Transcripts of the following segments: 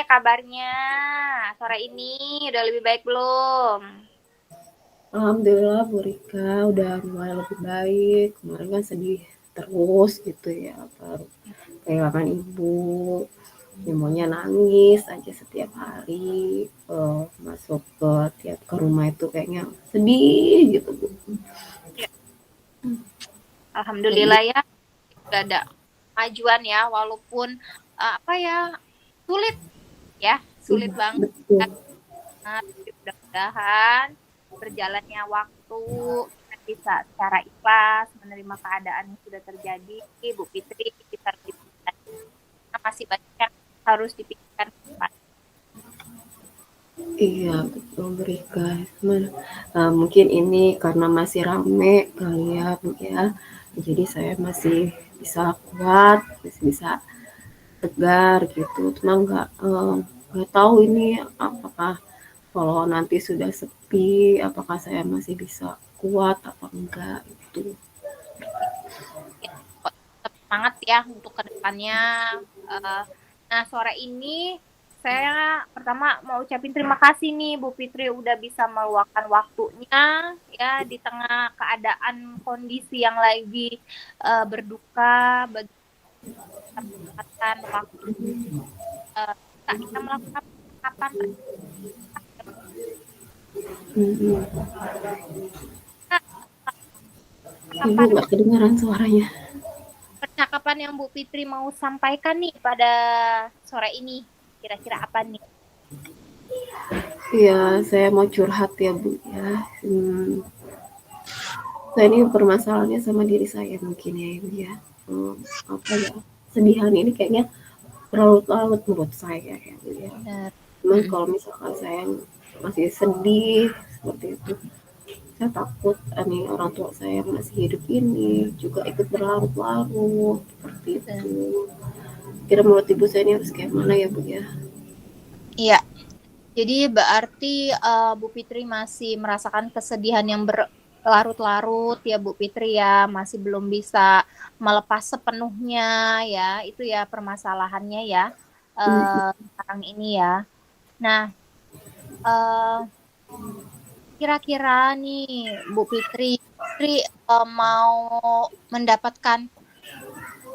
kabarnya sore ini? Udah lebih baik belum? Alhamdulillah Bu Rika udah mulai lebih baik. Kemarin kan sedih terus gitu ya, baru kehilangan ibu. Nyamunya nangis aja setiap hari. Masuk ke tiap ke rumah itu kayaknya sedih gitu Bu. Ya, Kayak gitu. Alhamdulillah ya, udah ada kemajuan ya, walaupun apa ya, sulit ya, sulit Iya, banget. betul. Tapi mudah-mudahan berjalannya waktu kita bisa secara ikhlas menerima keadaan yang sudah terjadi. Bu Fitri, kita masih banyak yang harus dipikirkan ke depan. Iya, betul Bu Rika. Cuman, mungkin ini karena masih rame kali ya Bu ya. Jadi saya masih bisa kuat, masih bisa tegar gitu. Cuma nggak tahu ini apakah kalau nanti sudah sepi, apakah saya masih bisa kuat apa enggak gitu. Ya, kok tetap semangat ya untuk kedepannya. Eh, nah, sore ini saya pertama mau ucapin terima kasih nih Bu Fitri udah bisa meluangkan waktunya ya di tengah keadaan kondisi yang lagi berduka bagi kesempatan waktu kita melakukan percakapan Mm-mm. Ibu percakapan nggak kedengaran suaranya. percakapan yang Bu Fitri mau sampaikan nih pada sore ini kira-kira apa nih? Iya, saya mau curhat ya Bu ya. Saya ini permasalahannya sama diri saya mungkin ya Ibu ya. Hmm, apa ya? Sedihan ini kayaknya berlarut-larut menurut saya ya Bu ya. Benar. Cuman Mm-mm. kalau misalkan saya masih sedih seperti itu, saya takut nih orang tua saya yang masih hidup ini juga ikut berlarut-larut seperti Benar. itu. Kira menurut ibu saya ini harus kayak mana ya Bu ya? Iya, jadi berarti Bu Fitri masih merasakan kesedihan yang berlarut-larut ya Bu Fitri ya, masih belum bisa melepas sepenuhnya ya, itu ya permasalahannya ya sekarang ini ya. Nah, eh, kira-kira nih Bu Fitri mau mendapatkan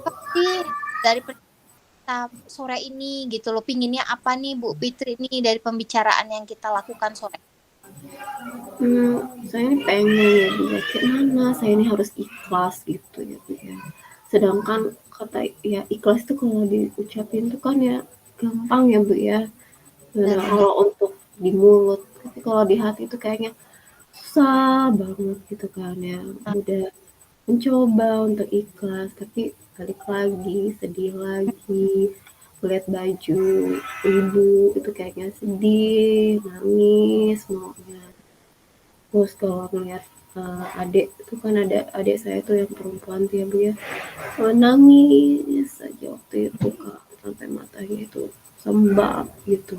apa sih dari kita sore ini gitu loh, pinginnya apa nih Bu Fitri nih dari pembicaraan yang kita lakukan sore? Saya ini pengen ya Bu ya, gimana saya ini harus ikhlas gitu ya Bu ya. Sedangkan kata ya ikhlas itu kalau diucapin tuh kan ya gampang ya Bu ya. Nah, Benar-benar. kalau untuk di mulut, tapi kalau di hati itu kayaknya susah banget gitu kan ya. Udah mencoba untuk ikhlas, tapi balik lagi, sedih lagi. Lihat baju ibu itu kayaknya sedih, nangis semuanya. Terus kalau melihat adik itu kan ada adik saya tuh yang perempuan tuh ya Bu ya, nangis aja waktu itu Kak, sampai matanya itu sembab gitu.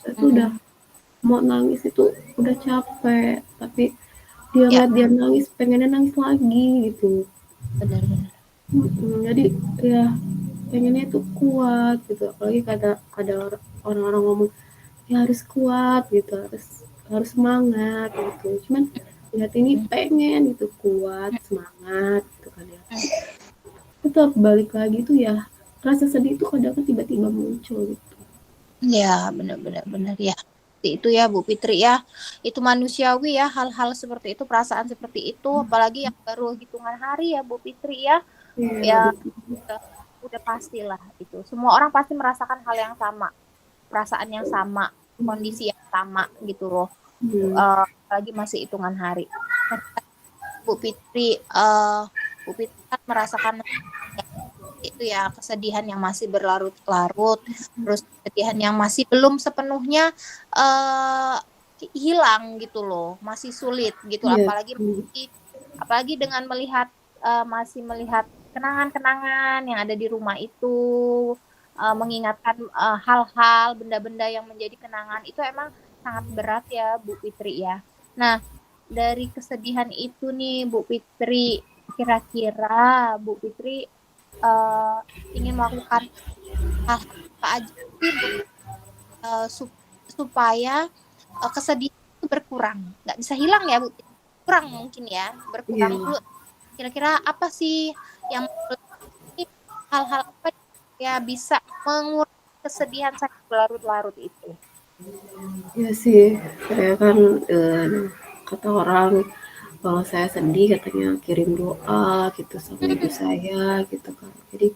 Saya tuh udah Mm-mm. mau nangis itu udah capek, tapi dia Ya, ngeliat dia nangis pengennya nangis lagi gitu. benar-benar. Jadi ya pengennya itu kuat gitu, apalagi ada orang-orang ngomong ya harus kuat gitu, harus semangat gitu. Cuman lihat ini pengen itu kuat semangat gitu kan ya, tetap balik lagi tuh ya rasa sedih itu kadang tiba-tiba muncul gitu. Ya, benar-benar benar ya. Seperti itu ya Bu Fitri ya. Itu manusiawi ya hal-hal seperti itu, perasaan seperti itu, apalagi yang baru hitungan hari ya Bu Fitri ya. Iya Ya, betul. udah, udah pastilah itu. Semua orang pasti merasakan hal yang sama, perasaan yang sama, kondisi yang sama gitu loh. Hmm. Apalagi masih hitungan hari. Nah, Bu Fitri, eh Bu Fitri kan merasakan itu ya kesedihan yang masih berlarut-larut, terus kesedihan yang masih belum sepenuhnya eh hilang gitu loh, masih sulit gitu, Iya. apalagi dengan melihat masih melihat kenangan-kenangan yang ada di rumah itu, mengingatkan hal-hal, benda-benda yang menjadi kenangan itu emang sangat berat ya Bu Fitri ya. Nah, dari kesedihan itu nih Bu Fitri, kira-kira Bu Fitri eh, ingin melakukan hal apa aja sih Bu? supaya kesedihan itu berkurang. Nggak bisa hilang ya Bu, kurang mungkin ya, Iya. berkurang dulu. Kira-kira apa sih yang hal-hal apa ya bisa mengurangi kesedihan saya berlarut-larut itu? Iya sih, saya kan kata orang kalau saya sedih katanya kirim doa gitu sama ibu saya gitu kan. Jadi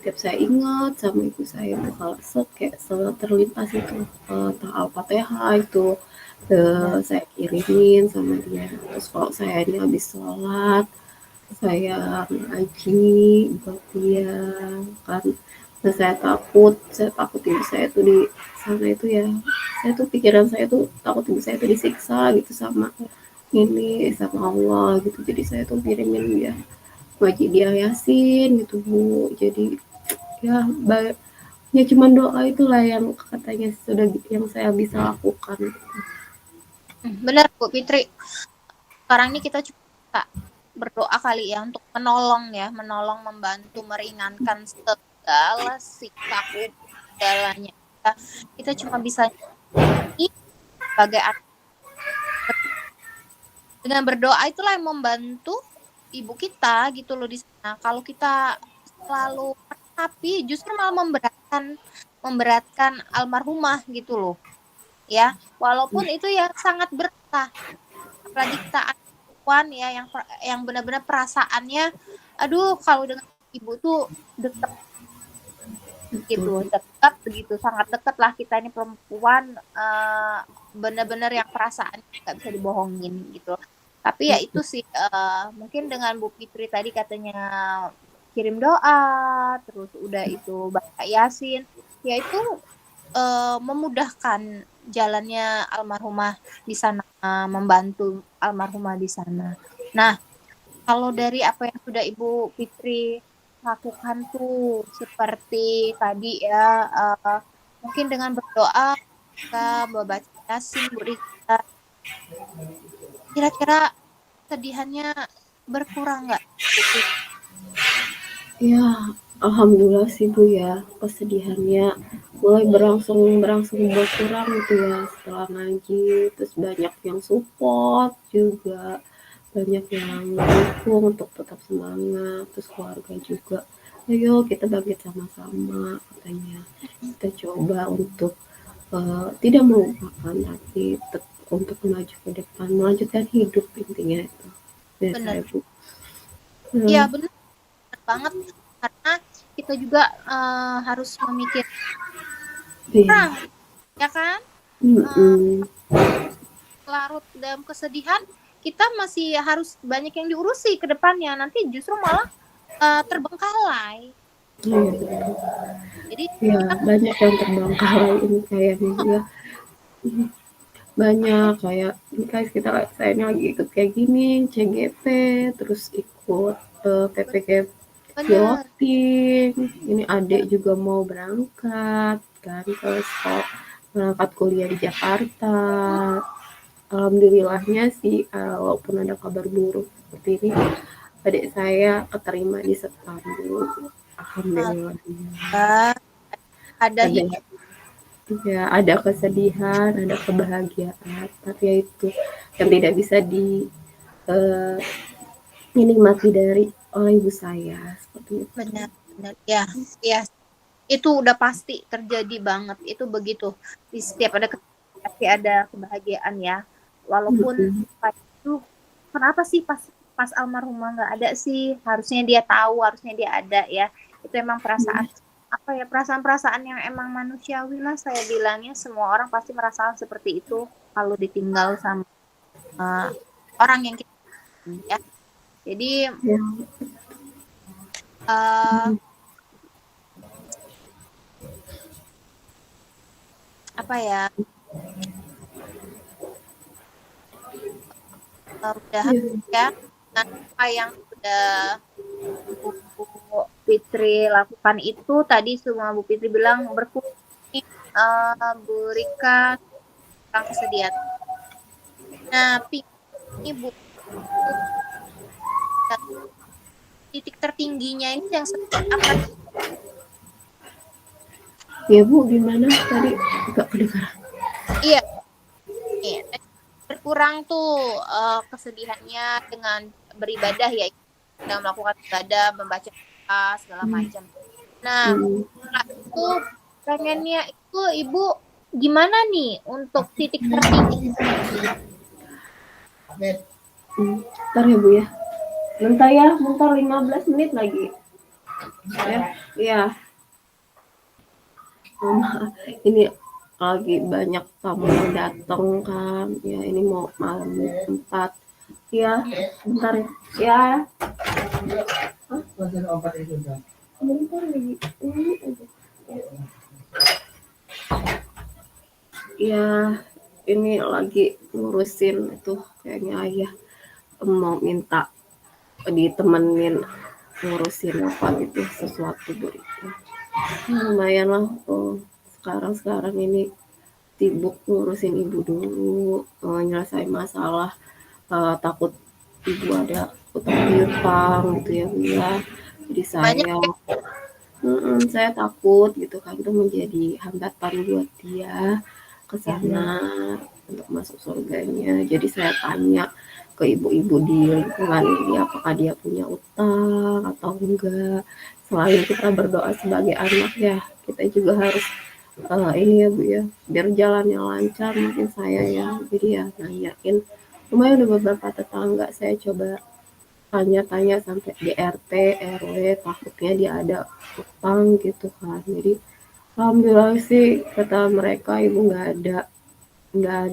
tiap saya ingat sama ibu saya tuh kalau kayak terlintas itu Al-Fatihah itu Benar. saya kirimin sama dia. Terus kalau saya ini habis sholat saya ngaji buat dia kan. Nah, saya takut ibu saya tuh di sana itu ya. Saya tuh pikiran saya tuh takut ibu saya tuh disiksa gitu sama ini sama Allah gitu. Jadi saya tuh kirimin dia ngaji dia Yasin gitu Bu. Jadi ya ya cuman doa itulah yang katanya sudah yang saya bisa lakukan. Benar Bu Fitri. Sekarang ini kita coba berdoa kali ya untuk menolong ya, menolong, membantu, meringankan segala siksa segalanya. Kita cuma bisa ini sebagai anak. Dengan berdoa itulah yang membantu ibu kita gitu loh di sana. Kalau kita selalu tapi justru malah memberatkan almarhumah gitu loh. Ya, walaupun itu ya sangat berkah. Apalagi kita perempuan ya yang benar-benar perasaannya aduh kalau dengan ibu tuh dekat gitu, Betul. dekat begitu, sangat dekat lah kita ini perempuan benar-benar yang perasaan nggak bisa dibohongin gitu. Tapi ya itu sih mungkin dengan Bu Fitri tadi katanya kirim doa, terus udah itu baca Yasin, ya itu memudahkan jalannya almarhumah di sana, membantu almarhumah di sana. Nah, kalau dari apa yang sudah Ibu Fitri lakukan tuh seperti tadi ya, mungkin dengan berdoa, kita baca Yasin, Bu Rita, kira-kira kesedihannya berkurang nggak, Bu Fitri? Ya, alhamdulillah sih Bu ya, kesedihannya mulai berangsur berkurang gitu ya setelah ngaji, terus banyak yang support juga, banyak yang mendukung untuk tetap semangat, terus keluarga juga. Ayo kita bangkit sama-sama katanya. Kita coba untuk tidak melupakan tapi untuk maju ke depan, melanjutkan hidup intinya itu. Dari Benar. saya Bu. Iya, Hmm, benar banget. Karena kita juga harus memikirkan orang, iya. ya kan? Eh, Mm-mm. larut dalam kesedihan, kita masih harus banyak yang diurusi ke depannya. Nanti justru malah terbengkalai. Iya, betul. Jadi Ya, kita banyak yang terbengkalai ini kayaknya juga. Banyak kayak ini guys kita saya ini lagi ikut kayak gini, CGP, terus ikut PPK benar, piloting. Ini adik juga mau berangkat kan ke sekolah, berangkat kuliah di Jakarta. Alhamdulillahnya sih walaupun ada kabar buruk seperti ini, adik saya keterima di Setambu. Alhamdulillah. ada Ada ya, ada kesedihan, ada kebahagiaan, tapi ya itu yang tidak bisa eh, dinikmati dari oleh ibu saya seperti itu. benar, benar. Ya, ya, itu udah pasti terjadi banget. Itu begitu. Di setiap ada pasti ada kebahagiaan ya. Walaupun Mm-mm. itu kenapa sih pas almarhumah nggak ada sih? Harusnya dia tahu, harusnya dia ada ya. Itu emang perasaan apa ya, perasaan-perasaan yang emang manusiawi lah saya bilangnya. Semua orang pasti merasakan seperti itu kalau ditinggal sama orang yang kita ya. Jadi Ya, uh, apa ya, udah ya, ya apa yang sudah Bu Fitri lakukan itu tadi semua Bu Fitri bilang berkurang, berikan tentang kesedihan. Nah, ini Bu, titik tertingginya ini yang seperti apa? Ya Bu, gimana tadi? Agak kedengaran. Iya, iya. Berkurang tuh kesedihannya dengan beribadah ya, kita melakukan ibadah, membaca doa, segala macam. Nah, Hmm. aku pengennya itu Ibu gimana nih untuk titik tertinggi? Bentar ya Bu ya. Bentar ya, bentar 15 menit lagi. Ya, ya. Maaf, ini lagi banyak tamu yang datang kan. Ya, ini mau malam 4. Ya, bentar ya. Ya, bentar lagi. Ini aja. Ya, ini lagi ngurusin itu kayaknya ayah mau minta ditemenin ngurusin apa gitu sesuatu berita. Lumayan lah sekarang ini sibuk ngurusin ibu dulu, nyelesain masalah, takut ibu ada utang piutang gitu ya Bu ya. Jadi Banyak ya. saya takut gitu kan itu menjadi hambatan buat dia ke sana untuk masuk surganya. Jadi saya tanya ke ibu-ibu di lingkungan ini apakah dia punya utang atau enggak. Selain kita berdoa sebagai anak ya, kita juga harus ini ya Bu ya, biar jalannya lancar mungkin saya ya. Jadi ya nanyain, lumayan udah beberapa tetangga saya coba tanya-tanya sampai di RT, RW, takutnya dia ada utang gitu kan. Jadi alhamdulillah sih kata mereka ibu nggak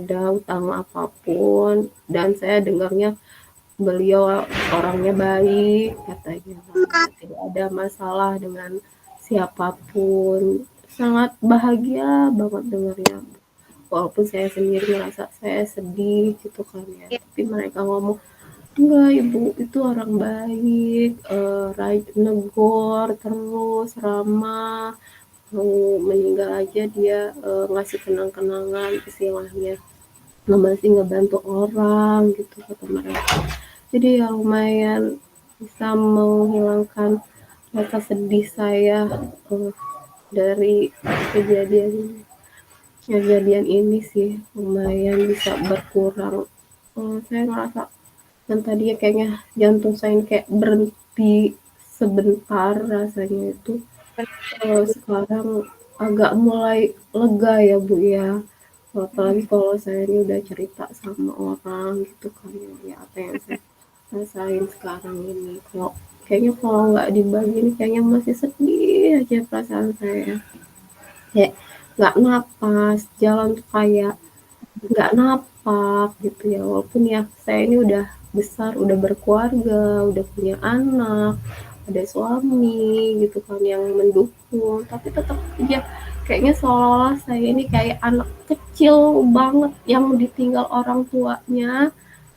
ada utang apapun dan saya dengarnya beliau orangnya baik katanya tidak ada masalah dengan siapapun sangat bahagia banget dengarnya walaupun saya sendiri merasa saya sedih gitu kan ya tapi mereka ngomong enggak ibu itu orang baik negor terus ramah mau meninggal aja dia ngasih kenang-kenangan istilahnya masih ngebantu orang gitu kata mereka jadi ya lumayan bisa menghilangkan rasa sedih saya uh, dari kejadian kejadian ini sih lumayan bisa berkurang. Saya ngerasa dan tadinya kayaknya jantung saya kayak berhenti sebentar rasanya itu sekarang agak mulai lega ya Bu ya. Apalagi kalau saya ini udah cerita sama orang gitu kan ya apa yang saya rasain sekarang ini. Kalau kayaknya kalau nggak dibagi ini kayaknya masih sedih aja perasaan saya. Kayak nggak napas, jalan tuh kayak nggak napak gitu ya. Walaupun ya saya ini udah besar, udah berkeluarga, udah punya anak, ada suami gitu kan yang mendukung tapi tetap aja kayaknya seolah-olah saya ini kayak anak kecil banget yang ditinggal orang tuanya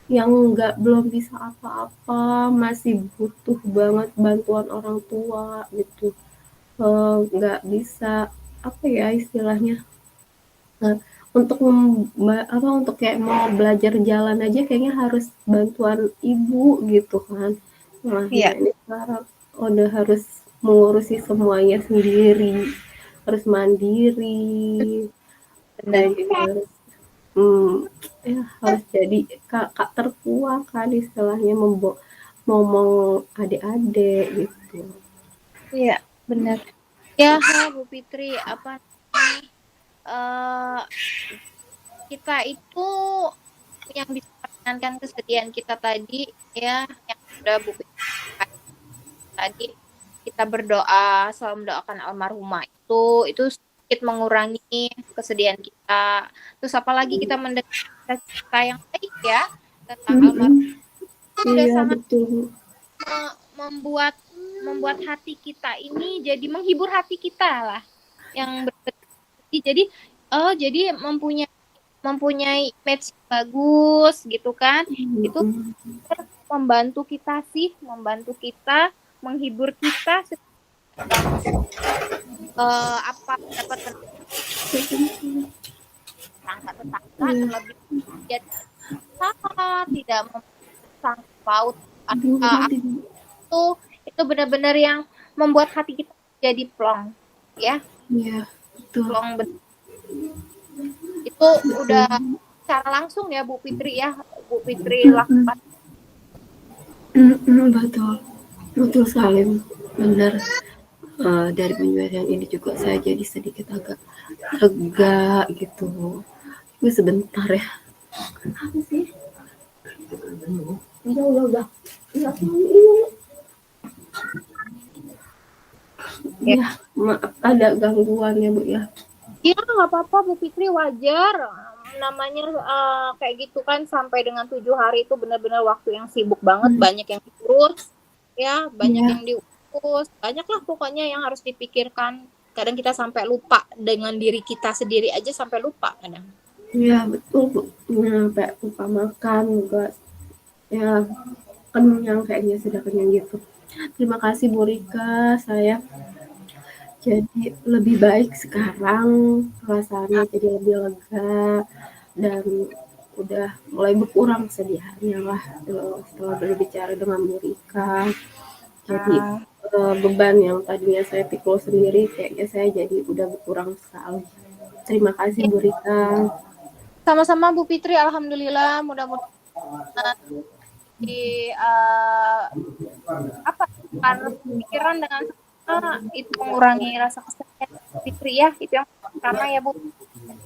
yang nggak belum bisa apa-apa masih butuh banget bantuan orang tua gitu nggak bisa apa ya istilahnya nah, untuk apa untuk kayak mau belajar jalan aja kayaknya harus bantuan ibu gitu kan nah Iya, ini sekarang udah harus mengurusi semuanya sendiri harus mandiri benar. dan juga harus hmm, ya harus jadi kakak tertua kan istilahnya ngomong adik-adik gitu. Iya, benar. Ya, Bu Fitri, apa namanya? eh kita itu yang bisa meringankan kesedihan kita tadi ya, yang sudah Bu Fitri tadi kita berdoa selalu mendoakan almarhumah itu sedikit mengurangi kesedihan kita. Terus apalagi kita mendengar cerita yang baik ya tentang almarhum Mm-mm. itu udah Iya sangat betul. membuat membuat hati kita ini jadi menghibur hati kita lah yang bersedih. Jadi jadi mempunyai mempunyai image yang bagus gitu kan. Itu Mm-mm. membantu kita sih, membantu kita, menghibur kita apa dapat tetangga Iya. terlebih dia sama tidak memasang paut Aduh, uh, nanti itu benar-benar yang membuat hati kita jadi plong ya. iya. betul. Itu udah secara langsung ya Bu Fitri ya, Bu Fitri lakukan. Betul, betul sekali, benar. Dari penjelasan ini juga saya jadi sedikit agak lega gitu. Gue sebentar ya. Apa sih? Udah. Ya, maaf ada gangguan ya Bu ya. Iya nggak apa-apa Bu Fitri, wajar. Namanya kayak gitu kan, sampai dengan 7 hari itu benar-benar waktu yang sibuk banget, banyak yang diurus, ya banyak Ya, yang diurus, banyak lah pokoknya yang harus dipikirkan. Kadang kita sampai lupa dengan diri kita sendiri aja, sampai lupa kadang. ya betul Bu. Sampai lupa makan juga. Ya, kenyang kayaknya sudah kenyang gitu. Terima kasih Bu Rika, saya jadi lebih baik sekarang, rasanya jadi lebih lega dan udah mulai berkurang kesedihannya lah setelah berbicara dengan Bu Rika. Jadi beban yang tadinya saya pikul sendiri kayaknya saya jadi udah berkurang sekali. Terima kasih Ya, Bu Rika. sama-sama Bu Fitri, alhamdulillah, mudah-mudahan di apa kan pikiran dengan itu mengurangi rasa kesedihan Fitri ya, itu yang pertama ya Bu.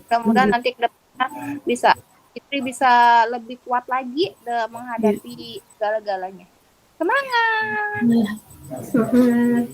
Mudah-mudahan nanti ke depannya bisa Fitri bisa lebih kuat lagi menghadapi segala-galanya. Semangat. Nah, semangat.